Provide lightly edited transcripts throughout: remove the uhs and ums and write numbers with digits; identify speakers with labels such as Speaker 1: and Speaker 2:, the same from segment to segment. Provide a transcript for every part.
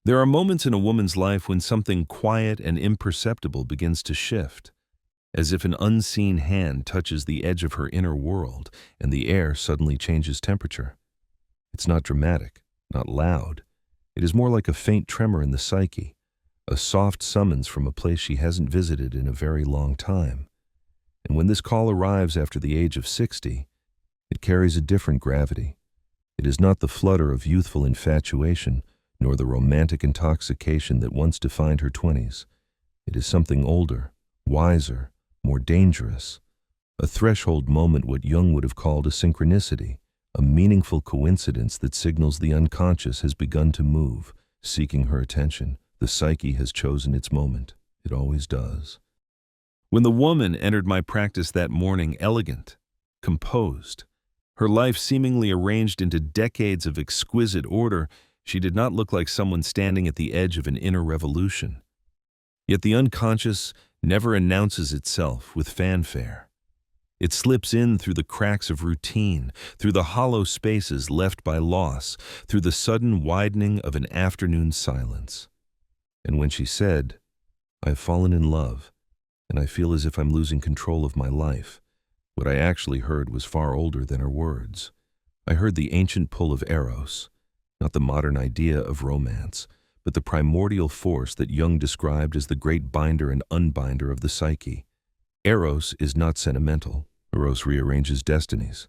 Speaker 1: There are moments in a woman's life when something quiet and imperceptible begins to shift, as if an unseen hand touches the edge of her inner world and the air suddenly changes temperature. It's not dramatic, not loud. It is more like a faint tremor in the psyche, a soft summons from a place she hasn't visited in a very long time. And when this call arrives after the age of 60, it carries a different gravity. It is not the flutter of youthful infatuation, nor the romantic intoxication that once defined her 20s. It is something older, wiser, more dangerous. A threshold moment what Jung would have called a synchronicity, a meaningful coincidence that signals the unconscious has begun to move, seeking her attention. The psyche has chosen its moment. It always does. When the woman entered my practice that morning, elegant, composed, her life seemingly arranged into decades of exquisite order, she did not look like someone standing at the edge of an inner revolution. Yet the unconscious never announces itself with fanfare. It slips in through the cracks of routine, through the hollow spaces left by loss, through the sudden widening of an afternoon silence. And when she said, "I have fallen in love, and I feel as if I'm losing control of my life," what I actually heard was far older than her words. I heard the ancient pull of Eros, not the modern idea of romance, but the primordial force that Jung described as the great binder and unbinder of the psyche. Eros is not sentimental. Eros rearranges destinies.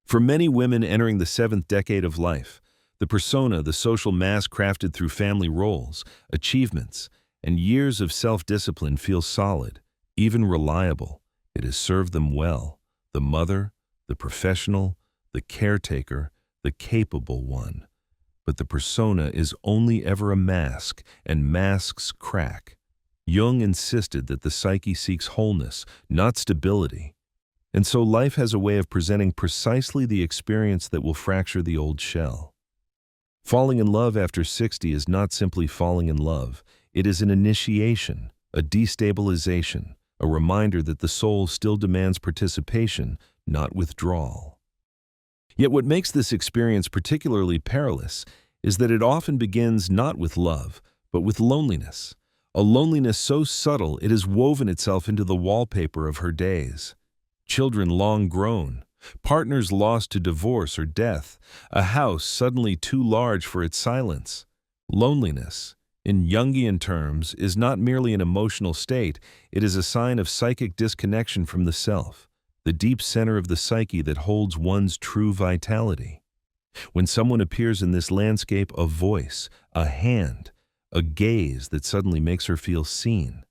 Speaker 1: For many women entering the 7th decade of life, the persona, the social mask crafted through family roles, achievements, and years of self-discipline feels solid, even reliable. It has served them well. The mother, the professional, the caretaker, the capable one. But the persona is only ever a mask, and masks crack. Jung insisted that the psyche seeks wholeness, not stability. And so life has a way of presenting precisely the experience that will fracture the old shell. Falling in love after 60 is not simply falling in love. It is an initiation, a destabilization, a reminder that the soul still demands participation, not withdrawal. Yet what makes this experience particularly perilous is that it often begins not with love, but with loneliness. A loneliness so subtle it has woven itself into the wallpaper of her days. Children long grown, partners lost to divorce or death, a house suddenly too large for its silence. Loneliness, in Jungian terms, is not merely an emotional state, it is a sign of psychic disconnection from the self, the deep center of the psyche that holds one's true vitality. When someone appears in this landscape, a voice, a hand, a gaze that suddenly makes her feel seen.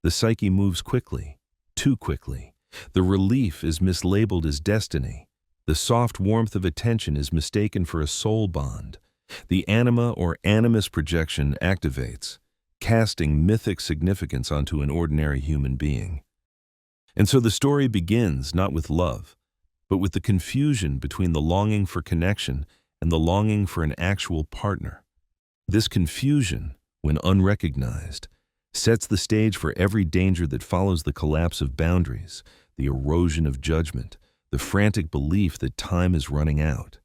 Speaker 1: The psyche moves quickly, too quickly. The relief is mislabeled as destiny. The soft warmth of attention is mistaken for a soul bond. The anima or animus projection activates, casting mythic significance onto an ordinary human being. And so the story begins not with love, but with the confusion between the longing for connection and the longing for an actual partner. This confusion, when unrecognized, sets the stage for every danger that follows the collapse of boundaries, the erosion of judgment, the frantic belief that time is running out.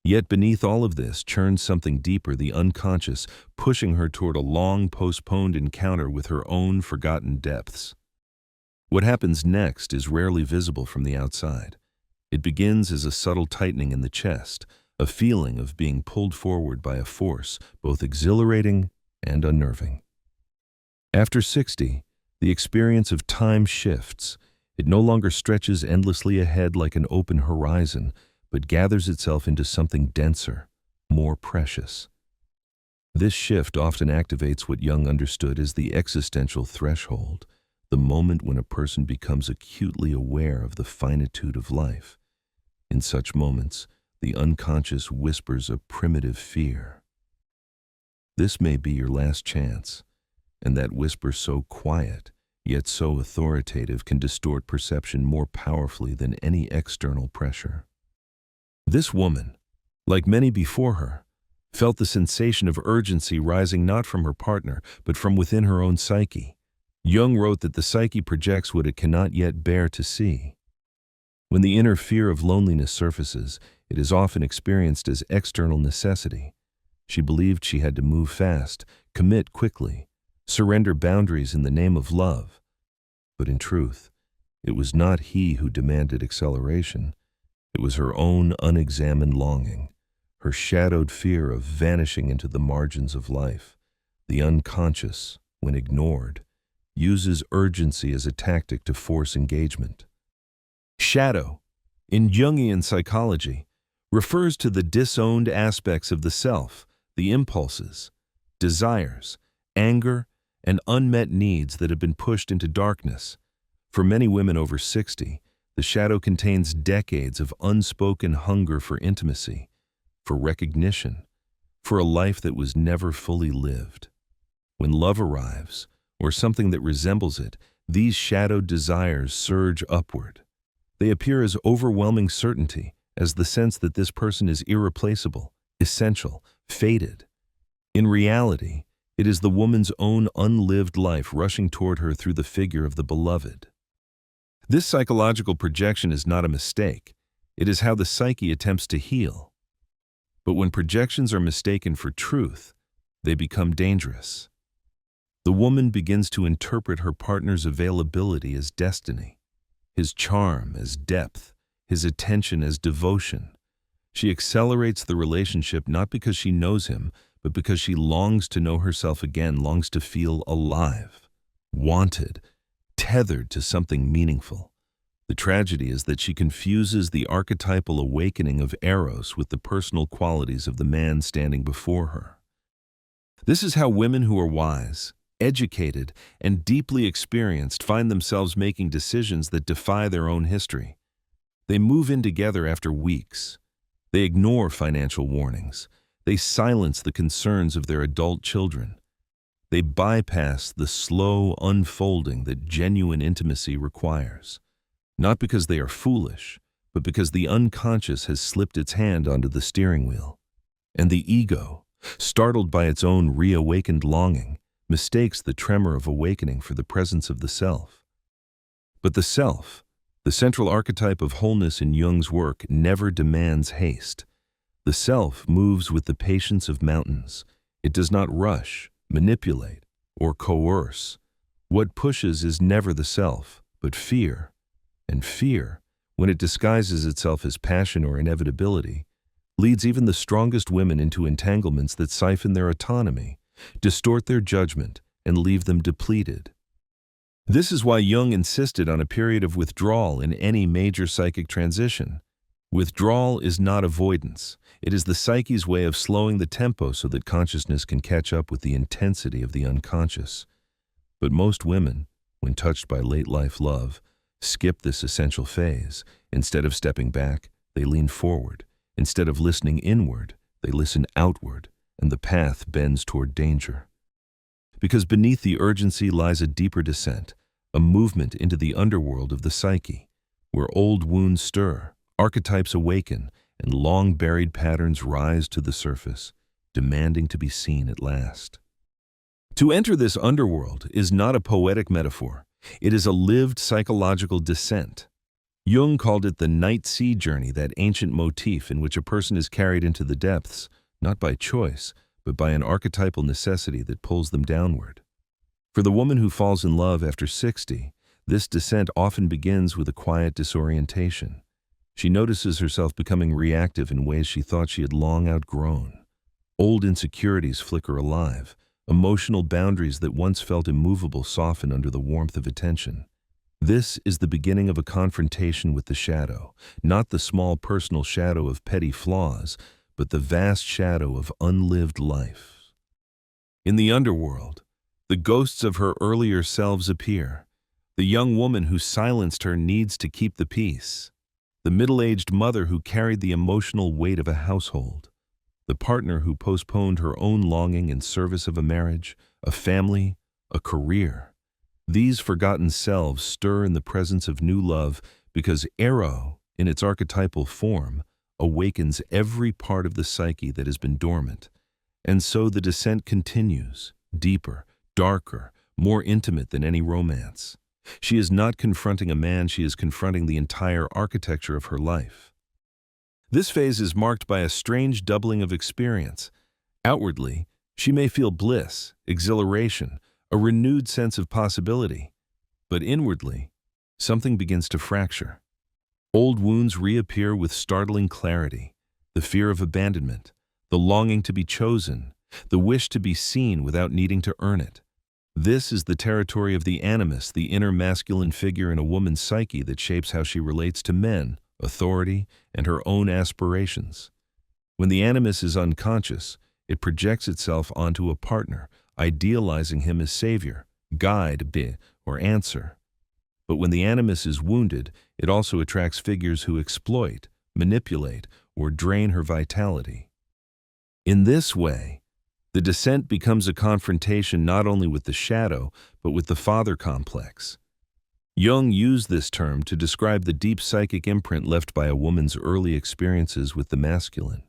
Speaker 1: Yet beneath all of this churns something deeper, the unconscious, pushing her toward a long postponed encounter with her own forgotten depths. What happens next is rarely visible from the outside. It begins as a subtle tightening in the chest, a feeling of being pulled forward by a force both exhilarating and unnerving. After 60, the experience of time shifts. It no longer stretches endlessly ahead like an open horizon, but gathers itself into something denser, more precious. This shift often activates what Jung understood as the existential threshold, the moment when a person becomes acutely aware of the finitude of life. In such moments, the unconscious whispers a primitive fear. This may be your last chance, and that whisper, so quiet, yet so authoritative, can distort perception more powerfully than any external pressure. This woman, like many before her, felt the sensation of urgency rising not from her partner, but from within her own psyche. Jung wrote that the psyche projects what it cannot yet bear to see. When the inner fear of loneliness surfaces, it is often experienced as external necessity. She believed she had to move fast, commit quickly, surrender boundaries in the name of love. But in truth, it was not he who demanded acceleration. It was her own unexamined longing, her shadowed fear of vanishing into the margins of life. The unconscious, when ignored, uses urgency as a tactic to force engagement. Shadow, in Jungian psychology, refers to the disowned aspects of the self, the impulses, desires, anger, and unmet needs that have been pushed into darkness. For many women over 60, the shadow contains decades of unspoken hunger for intimacy, for recognition, for a life that was never fully lived. When love arrives, or something that resembles it, these shadowed desires surge upward. They appear as overwhelming certainty, as the sense that this person is irreplaceable, essential, fated. In reality, it is the woman's own unlived life rushing toward her through the figure of the beloved. This psychological projection is not a mistake. It is how the psyche attempts to heal. But when projections are mistaken for truth, they become dangerous. The woman begins to interpret her partner's availability as destiny, his charm as depth, his attention as devotion. She accelerates the relationship not because she knows him, but because she longs to know herself again, longs to feel alive, wanted, tethered to something meaningful. The tragedy is that she confuses the archetypal awakening of Eros with the personal qualities of the man standing before her. This is how women who are wise, educated, and deeply experienced find themselves making decisions that defy their own history. They move in together after weeks. They ignore financial warnings. They silence the concerns of their adult children. They bypass the slow unfolding that genuine intimacy requires. Not because they are foolish, but because the unconscious has slipped its hand onto the steering wheel. And the ego, startled by its own reawakened longing, mistakes the tremor of awakening for the presence of the self. But the self, the central archetype of wholeness in Jung's work, never demands haste. The self moves with the patience of mountains. It does not rush, manipulate, or coerce. What pushes is never the self, but fear. And fear, when it disguises itself as passion or inevitability, leads even the strongest women into entanglements that siphon their autonomy, distort their judgment, and leave them depleted. This is why Jung insisted on a period of withdrawal in any major psychic transition. Withdrawal is not avoidance. It is the psyche's way of slowing the tempo so that consciousness can catch up with the intensity of the unconscious. But most women, when touched by late-life love, skip this essential phase. Instead of stepping back, they lean forward. Instead of listening inward, they listen outward, and the path bends toward danger. Because beneath the urgency lies a deeper descent, a movement into the underworld of the psyche, where old wounds stir, archetypes awaken, and long-buried patterns rise to the surface, demanding to be seen at last. To enter this underworld is not a poetic metaphor. It is a lived psychological descent. Jung called it the night sea journey, that ancient motif in which a person is carried into the depths, not by choice, but by an archetypal necessity that pulls them downward. For the woman who falls in love after 60, this descent often begins with a quiet disorientation. She notices herself becoming reactive in ways she thought she had long outgrown. Old insecurities flicker alive. Emotional boundaries that once felt immovable soften under the warmth of attention. This is the beginning of a confrontation with the shadow, not the small personal shadow of petty flaws, but the vast shadow of unlived life. In the underworld, the ghosts of her earlier selves appear. The young woman who silenced her needs to keep the peace. The middle-aged mother who carried the emotional weight of a household. The partner who postponed her own longing in service of a marriage, a family, a career. These forgotten selves stir in the presence of new love because Ero, in its archetypal form, awakens every part of the psyche that has been dormant. And so the descent continues, deeper, darker, more intimate than any romance. She is not confronting a man, she is confronting the entire architecture of her life. This phase is marked by a strange doubling of experience. Outwardly, she may feel bliss, exhilaration, a renewed sense of possibility. But inwardly, something begins to fracture. Old wounds reappear with startling clarity: the fear of abandonment, the longing to be chosen, the wish to be seen without needing to earn it. This is the territory of the animus, the inner masculine figure in a woman's psyche that shapes how she relates to men, authority, and her own aspirations. When the animus is unconscious, it projects itself onto a partner, idealizing him as savior, guide, or answer. But when the animus is wounded, it also attracts figures who exploit, manipulate, or drain her vitality. In this way, the descent becomes a confrontation not only with the shadow, but with the father complex. Jung used this term to describe the deep psychic imprint left by a woman's early experiences with the masculine.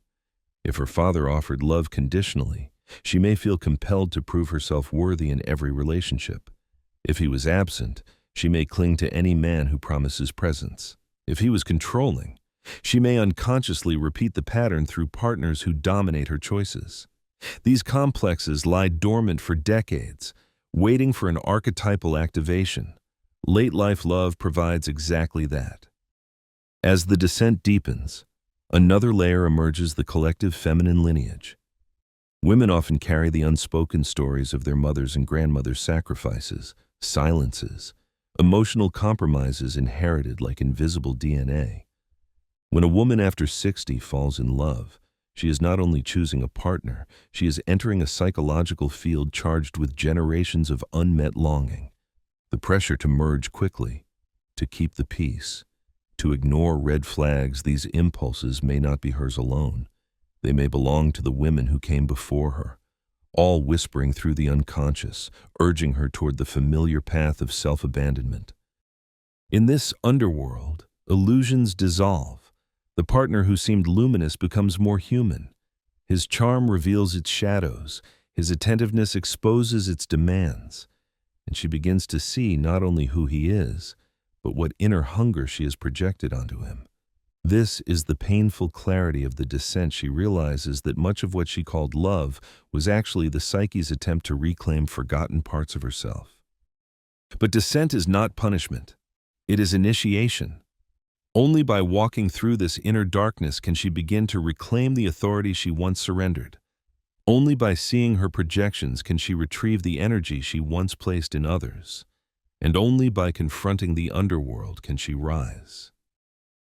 Speaker 1: If her father offered love conditionally, she may feel compelled to prove herself worthy in every relationship. If he was absent, she may cling to any man who promises presence. If he was controlling, she may unconsciously repeat the pattern through partners who dominate her choices. These complexes lie dormant for decades, waiting for an archetypal activation. Late-life love provides exactly that. As the descent deepens, another layer emerges: the collective feminine lineage. Women often carry the unspoken stories of their mothers' and grandmothers' sacrifices, silences, emotional compromises inherited like invisible DNA. When a woman after 60 falls in love, she is not only choosing a partner, she is entering a psychological field charged with generations of unmet longing. The pressure to merge quickly, to keep the peace, to ignore red flags. These impulses may not be hers alone. They may belong to the women who came before her, all whispering through the unconscious, urging her toward the familiar path of self-abandonment. In this underworld, illusions dissolve. The partner who seemed luminous becomes more human. His charm reveals its shadows, his attentiveness exposes its demands, and she begins to see not only who he is, but what inner hunger she has projected onto him. This is the painful clarity of the descent. She realizes that much of what she called love was actually the psyche's attempt to reclaim forgotten parts of herself. But descent is not punishment. It is initiation. Only by walking through this inner darkness can she begin to reclaim the authority she once surrendered. Only by seeing her projections can she retrieve the energy she once placed in others. And only by confronting the underworld can she rise.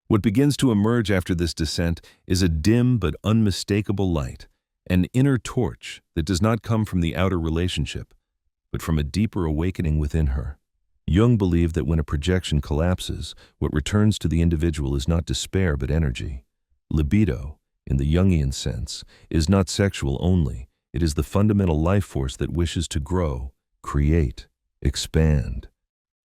Speaker 1: What begins to emerge after this descent is a dim but unmistakable light, an inner torch that does not come from the outer relationship, but from a deeper awakening within her. Jung believed that when a projection collapses, what returns to the individual is not despair but energy. Libido, in the Jungian sense, is not sexual only. It is the fundamental life force that wishes to grow, create, expand.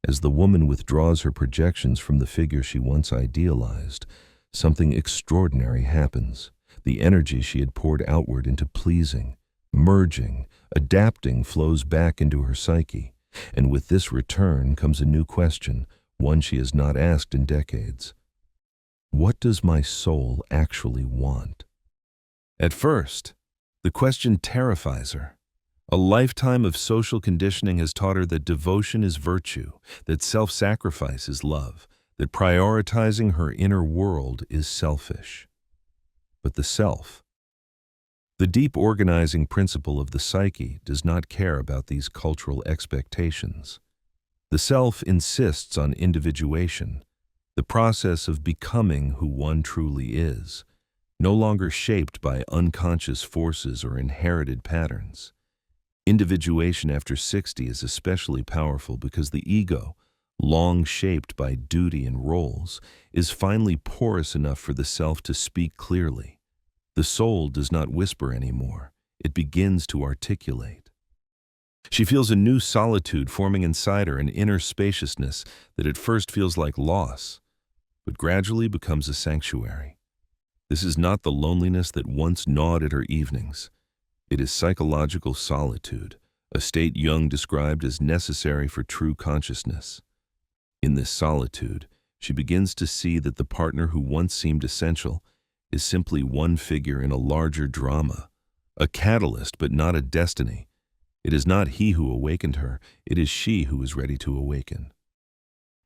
Speaker 1: As the woman withdraws her projections from the figure she once idealized, something extraordinary happens. The energy she had poured outward into pleasing, merging, adapting flows back into her psyche. And with this return comes a new question, one she has not asked in decades. What does my soul actually want? At first, the question terrifies her. A lifetime of social conditioning has taught her that devotion is virtue, that self-sacrifice is love, that prioritizing her inner world is selfish. But the self, the deep organizing principle of the psyche, does not care about these cultural expectations. The self insists on individuation, the process of becoming who one truly is, no longer shaped by unconscious forces or inherited patterns. Individuation after 60 is especially powerful because the ego, long shaped by duty and roles, is finally porous enough for the self to speak clearly. The soul does not whisper anymore. It begins to articulate. She feels a new solitude forming inside her, an inner spaciousness that at first feels like loss, but gradually becomes a sanctuary. This is not the loneliness that once gnawed at her evenings. It is psychological solitude, a state Jung described as necessary for true consciousness. In this solitude, she begins to see that the partner who once seemed essential is simply one figure in a larger drama, a catalyst but not a destiny. It is not he who awakened her, it is she who is ready to awaken.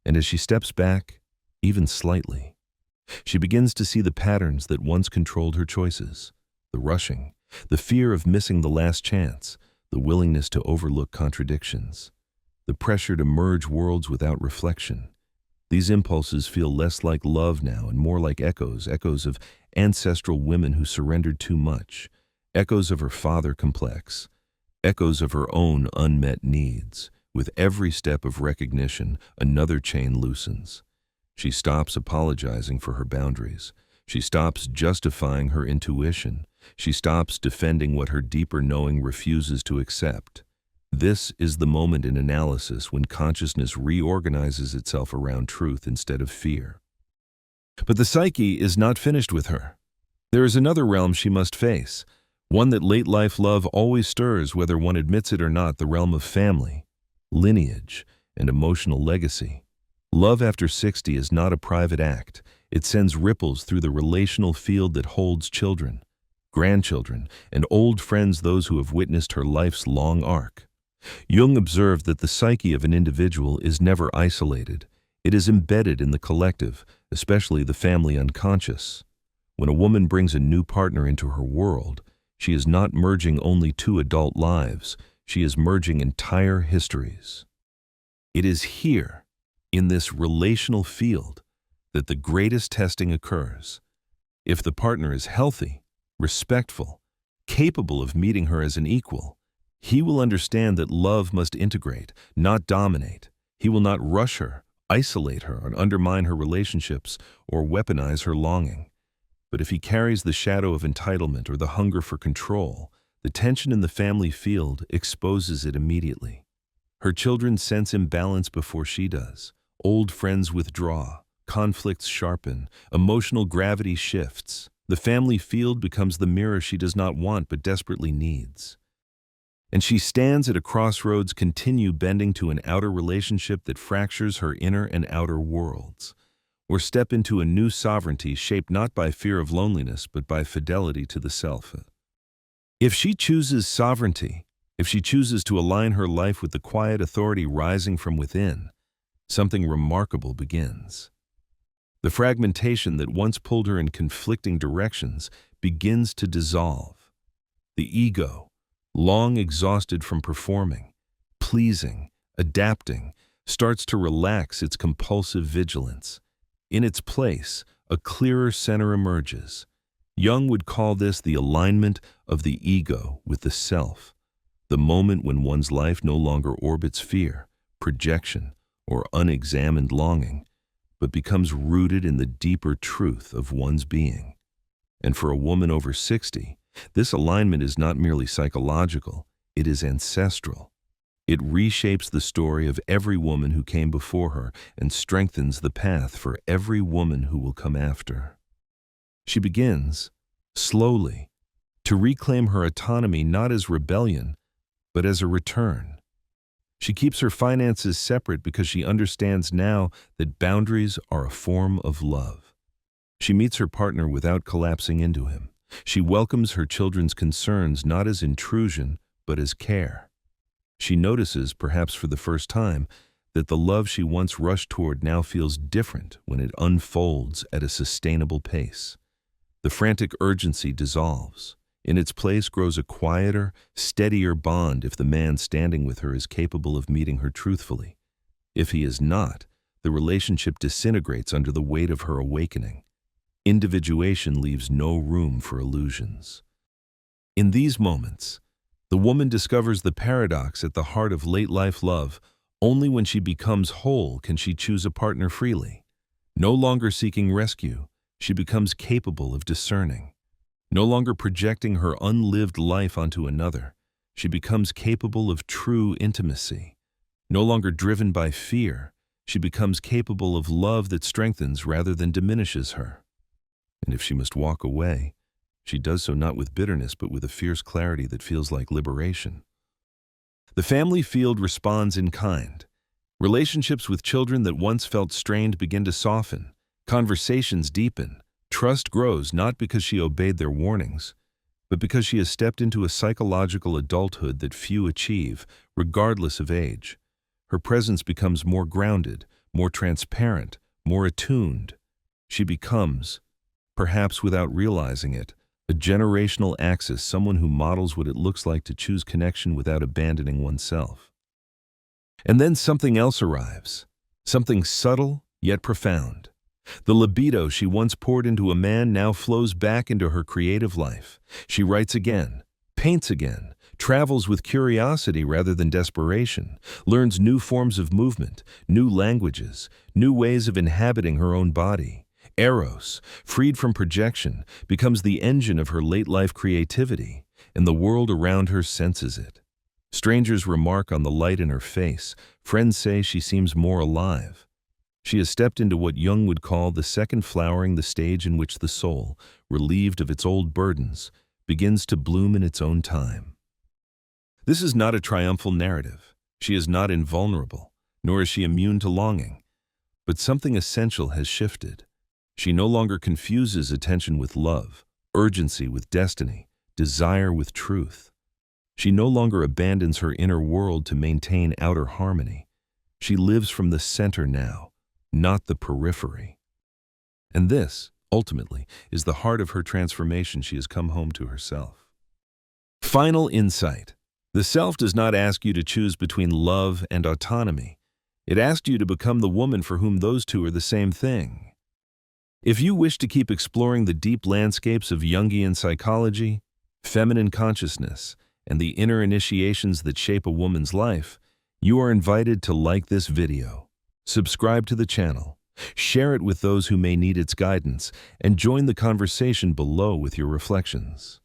Speaker 1: And as she steps back, even slightly, she begins to see the patterns that once controlled her choices, the rushing, the fear of missing the last chance, the willingness to overlook contradictions, the pressure to merge worlds without reflection. These impulses feel less like love now and more like echoes of ancestral women who surrendered too much, echoes of her father complex, echoes of her own unmet needs. With every step of recognition, another chain loosens. She stops apologizing for her boundaries. She stops justifying her intuition. She stops defending what her deeper knowing refuses to accept. This is the moment in analysis when consciousness reorganizes itself around truth instead of fear. But the psyche is not finished with her. There is another realm she must face, one that late-life love always stirs whether one admits it or not, the realm of family, lineage, and emotional legacy. Love after 60 is not a private act. It sends ripples through the relational field that holds children, grandchildren, and old friends, those who have witnessed her life's long arc. Jung observed that the psyche of an individual is never isolated. It is embedded in the collective, especially the family unconscious. When a woman brings a new partner into her world, she is not merging only two adult lives, she is merging entire histories. It is here, in this relational field, that the greatest testing occurs. If the partner is healthy, respectful, capable of meeting her as an equal, he will understand that love must integrate, not dominate. He will not rush her, isolate her, and undermine her relationships or weaponize her longing. But if he carries the shadow of entitlement or the hunger for control, the tension in the family field exposes it immediately. Her children sense imbalance before she does. Old friends withdraw, conflicts sharpen, emotional gravity shifts. The family field becomes the mirror she does not want but desperately needs. And she stands at a crossroads, continue bending to an outer relationship that fractures her inner and outer worlds, or step into a new sovereignty shaped not by fear of loneliness but by fidelity to the self. If she chooses sovereignty, if she chooses to align her life with the quiet authority rising from within, something remarkable begins. The fragmentation that once pulled her in conflicting directions begins to dissolve. The ego, long exhausted from performing, pleasing, adapting, starts to relax its compulsive vigilance. In its place, a clearer center emerges. Jung would call this the alignment of the ego with the self, the moment when one's life no longer orbits fear, projection, or unexamined longing, but becomes rooted in the deeper truth of one's being. And for a woman over 60, this alignment is not merely psychological, it is ancestral. It reshapes the story of every woman who came before her and strengthens the path for every woman who will come after. She begins, slowly, to reclaim her autonomy not as rebellion, but as a return. She keeps her finances separate because she understands now that boundaries are a form of love. She meets her partner without collapsing into him. She welcomes her children's concerns not as intrusion, but as care. She notices, perhaps for the first time, that the love she once rushed toward now feels different when it unfolds at a sustainable pace. The frantic urgency dissolves. In its place grows a quieter, steadier bond if the man standing with her is capable of meeting her truthfully. If he is not, the relationship disintegrates under the weight of her awakening. Individuation leaves no room for illusions. In these moments, the woman discovers the paradox at the heart of late-life love. Only when she becomes whole can she choose a partner freely. No longer seeking rescue, she becomes capable of discerning. No longer projecting her unlived life onto another, she becomes capable of true intimacy. No longer driven by fear, she becomes capable of love that strengthens rather than diminishes her. And if she must walk away, she does so not with bitterness but with a fierce clarity that feels like liberation. The family field responds in kind. Relationships with children that once felt strained begin to soften. Conversations deepen. Trust grows not because she obeyed their warnings, but because she has stepped into a psychological adulthood that few achieve, regardless of age. Her presence becomes more grounded, more transparent, more attuned. She becomes, perhaps without realizing it, a generational axis, someone who models what it looks like to choose connection without abandoning oneself. And then something else arrives, something subtle yet profound. The libido she once poured into a man now flows back into her creative life. She writes again, paints again, travels with curiosity rather than desperation, learns new forms of movement, new languages, new ways of inhabiting her own body. Eros, freed from projection, becomes the engine of her late-life creativity, and the world around her senses it. Strangers remark on the light in her face. Friends say she seems more alive. She has stepped into what Jung would call the second flowering, the stage in which the soul, relieved of its old burdens, begins to bloom in its own time. This is not a triumphal narrative. She is not invulnerable, nor is she immune to longing. But something essential has shifted. She no longer confuses attention with love, urgency with destiny, desire with truth. She no longer abandons her inner world to maintain outer harmony. She lives from the center now, not the periphery. And this, ultimately, is the heart of her transformation. She has come home to herself. Final insight. The self does not ask you to choose between love and autonomy. It asks you to become the woman for whom those two are the same thing. If you wish to keep exploring the deep landscapes of Jungian psychology, feminine consciousness, and the inner initiations that shape a woman's life, you are invited to like this video, subscribe to the channel, share it with those who may need its guidance, and join the conversation below with your reflections.